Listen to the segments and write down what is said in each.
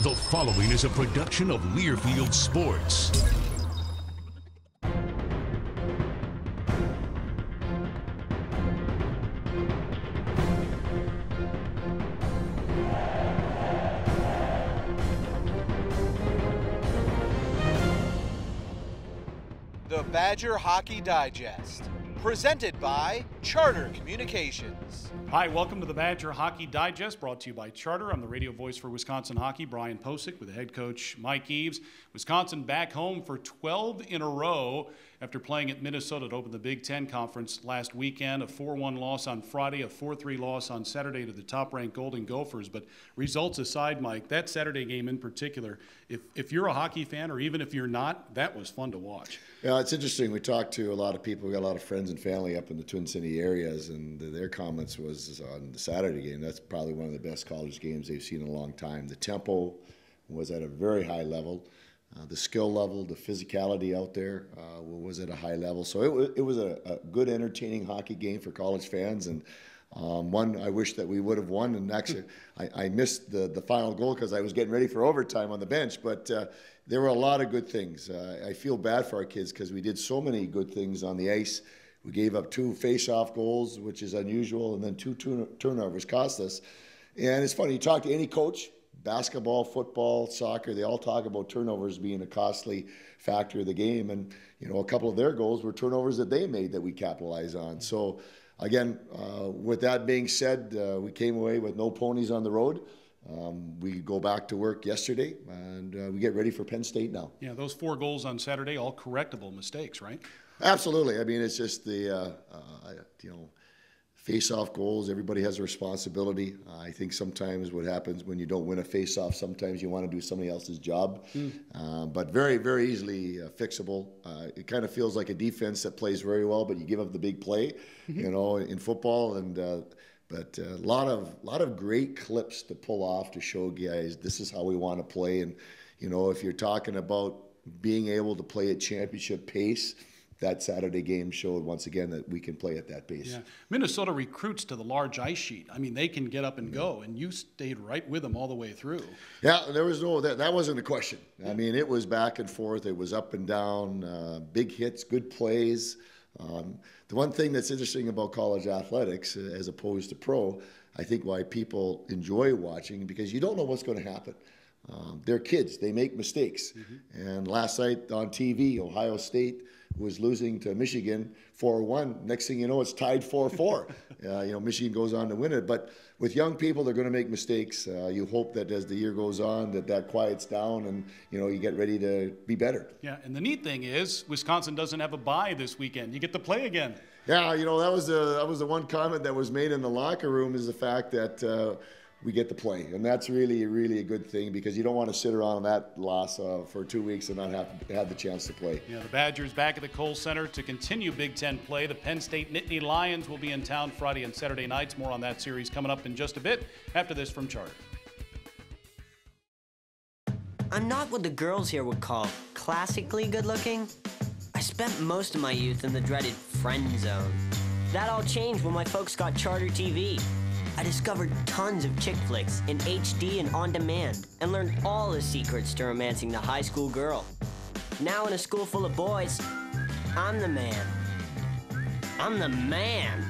The following is a production of Learfield Sports. The Badger Hockey Digest, presented by Charter Communications. Hi, welcome to the Badger Hockey Digest, brought to you by Charter. I'm the radio voice for Wisconsin hockey, Brian Posick, with the head coach Mike Eaves. Wisconsin back home for 12 in a row after playing at Minnesota to open the Big Ten Conference last weekend. A 4-1 loss on Friday, a 4-3 loss on Saturday to the top-ranked Golden Gophers. But results aside, Mike, that Saturday game in particular, if you're a hockey fan or even if you're not, that was fun to watch. Yeah, it's interesting. We talked to a lot of people. We got a lot of friends and family up in the Twin City areas, and their comments was on the Saturday game. That's probably one of the best college games they've seen in a long time. The tempo was at a very high level. The skill level, the physicality out there was at a high level. So it was a good, entertaining hockey game for college fans, and one I wish that we would have won. And actually, I missed the final goal because I was getting ready for overtime on the bench. But there were a lot of good things. I feel bad for our kids because we did so many good things on the ice. We gave up 2 face-off goals, which is unusual, and then 2 turnovers cost us. And it's funny, you talk to any coach, basketball, football, soccer, they all talk about turnovers being a costly factor of the game. And, you know, a couple of their goals were turnovers that they made that we capitalize on. So, again, with that being said, we came away with no ponies on the road. We go back to work yesterday, and we get ready for Penn State now. Yeah, those 4 goals on Saturday, all correctable mistakes, right? Absolutely. I mean, it's just the, face-off goals. Everybody has a responsibility. I think sometimes what happens when you don't win a face-off, sometimes you want to do somebody else's job. But very, very easily fixable. It kind of feels like a defense that plays very well, but you give up the big play, you know, in football. And but a lot of great clips to pull off to show guys this is how we want to play. And, you know, if you're talking about being able to play at championship pace, that Saturday game showed once again that we can play at that pace. Yeah. Minnesota recruits to the large ice sheet. I mean, they can get up and go, and you stayed right with them all the way through. Yeah, there was that wasn't a question. I mean, it was back and forth. It was up and down, big hits, good plays. The one thing that's interesting about college athletics as opposed to pro, I think why people enjoy watching, because you don't know what's going to happen. They're kids. They make mistakes. And last night on TV, Ohio State was losing to Michigan 4-1. Next thing you know, it's tied 4-4. Michigan goes on to win it. But with young people, they're going to make mistakes. You hope that as the year goes on, that quiets down and, you get ready to be better. Yeah, and the neat thing is Wisconsin doesn't have a bye this weekend. You get to play again. Yeah, that was the one comment that was made in the locker room, is the fact that we get to play. And that's really, really a good thing, because you don't want to sit around that loss for 2 weeks and not have the chance to play. Yeah, the Badgers back at the Kohl Center to continue Big Ten play. The Penn State Nittany Lions will be in town Friday and Saturday nights. More on that series coming up in just a bit after this from Charter. I'm not what the girls here would call classically good looking. I spent most of my youth in the dreaded friend zone. That all changed when my folks got Charter TV. I discovered tons of chick flicks in HD and on demand, and learned all the secrets to romancing the high school girl. Now in a school full of boys, I'm the man. I'm the man.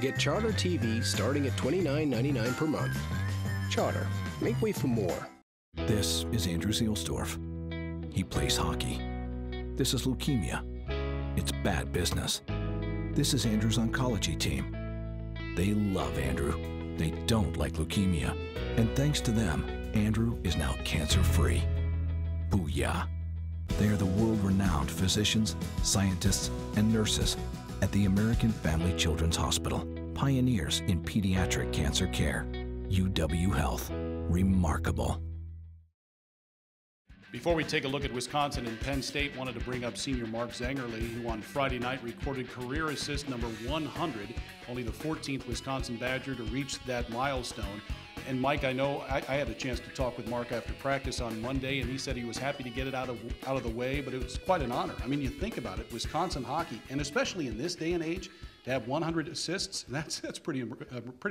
Get Charter TV starting at $29.99 per month. Charter, make way for more. This is Andrew Zielsdorf. He plays hockey. This is leukemia. It's bad business. This is Andrew's oncology team. They love Andrew. They don't like leukemia. And thanks to them, Andrew is now cancer-free. Booyah. They are the world-renowned physicians, scientists, and nurses at the American Family Children's Hospital, pioneers in pediatric cancer care. UW Health. Remarkable. Before we take a look at Wisconsin and Penn State, wanted to bring up senior Mark Zangerle, who on Friday night recorded career assist number 100, only the 14th Wisconsin Badger to reach that milestone. And Mike, I know I had a chance to talk with Mark after practice on Monday, and he said he was happy to get it out of the way, but it was quite an honor. I mean, you think about it, Wisconsin hockey, and especially in this day and age, to have 100 assists, that's pretty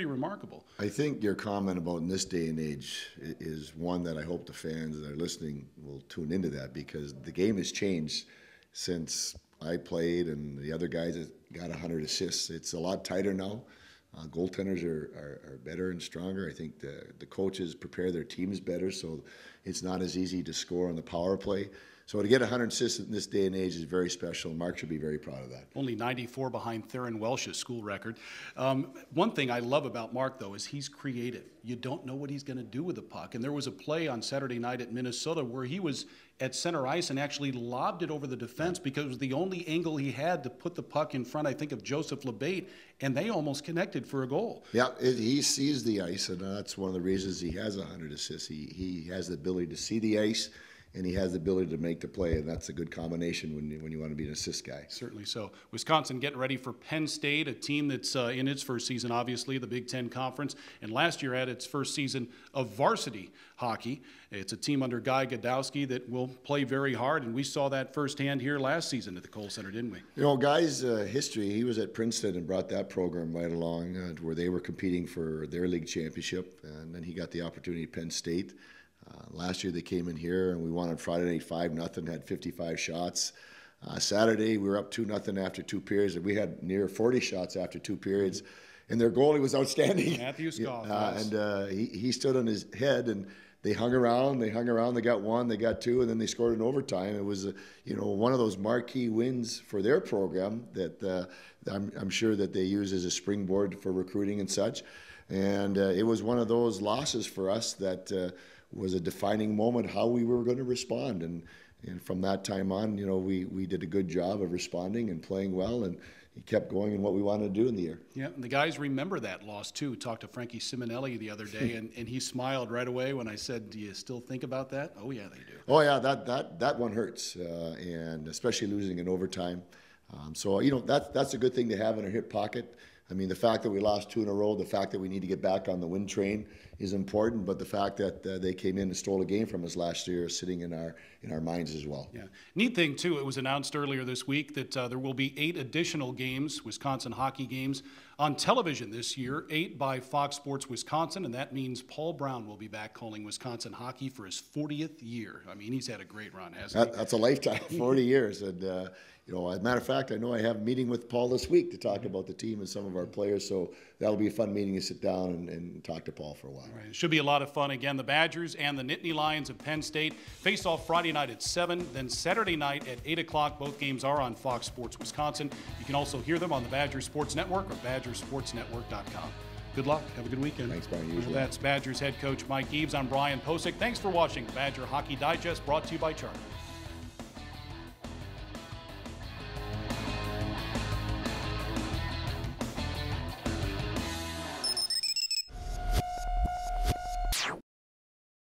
remarkable. I think your comment about in this day and age is one that I hope the fans that are listening will tune into, that because the game has changed since I played and the other guys that got 100 assists. It's a lot tighter now. Goaltenders are better and stronger. I think the coaches prepare their teams better, so it's not as easy to score on the power play. So to get 100 assists in this day and age is very special. Mark should be very proud of that. Only 94 behind Theron Welsh's school record. One thing I love about Mark, though, is he's creative. You don't know what he's going to do with the puck. And there was a play on Saturday night at Minnesota where he was at center ice and actually lobbed it over the defense because it was the only angle he had to put the puck in front, I think, of Joseph LeBate, and they almost connected for a goal. Yeah, he sees the ice, and that's one of the reasons he has 100 assists. He has the ability to see the ice, and he has the ability to make the play, and that's a good combination when you want to be an assist guy. Certainly so. Wisconsin getting ready for Penn State, a team that's in its first season, obviously, the Big Ten Conference, and last year had its first season of varsity hockey. It's a team under Guy Godowski that will play very hard, and we saw that firsthand here last season at the Kohl Center, didn't we? You know, Guy's history, he was at Princeton and brought that program right along where they were competing for their league championship, and then he got the opportunity at Penn State. Last year they came in here and we won on Friday night 5-0, had 55 shots. Saturday we were up 2-0 after 2 periods, and we had near 40 shots after 2 periods. And their goalie was outstanding. Matthew Scoff. And he stood on his head, and they hung around. They got 1, they got 2, and then they scored in overtime. It was one of those marquee wins for their program that I'm sure that they use as a springboard for recruiting and such. And it was one of those losses for us that was a defining moment how we were going to respond. And from that time on, we did a good job of responding and playing well, and he kept going in what we wanted to do in the year. Yeah, and the guys remember that loss too. Talked to Frankie Simonelli the other day, and he smiled right away when I said, "Do you still think about that?" Oh yeah, they do. Oh yeah, that one hurts, and especially losing in overtime. So that's a good thing to have in our hip pocket. I mean, the fact that we lost 2 in a row, the fact that we need to get back on the win train is important, but the fact that they came in and stole a game from us last year is sitting in our minds as well. Yeah. Neat thing, too, it was announced earlier this week that there will be 8 additional games, Wisconsin hockey games, on television this year, 8 by Fox Sports Wisconsin, and that means Paul Brown will be back calling Wisconsin hockey for his 40th year. I mean, he's had a great run, hasn't he? That's a lifetime, 40 years. And, as a matter of fact, I know I have a meeting with Paul this week to talk about the team and some of our players, so that'll be a fun meeting to sit down and talk to Paul for a while. Right. It should be a lot of fun. Again, the Badgers and the Nittany Lions of Penn State face off Friday night at 7, then Saturday night at 8 o'clock. Both games are on Fox Sports Wisconsin. You can also hear them on the Badgers Sports Network or BadgerSportsNetwork.com. Good luck. Have a good weekend. Thanks, Brian. That's Badgers head coach Mike Eaves. I'm Brian Posick. Thanks for watching Badger Hockey Digest, brought to you by Charter.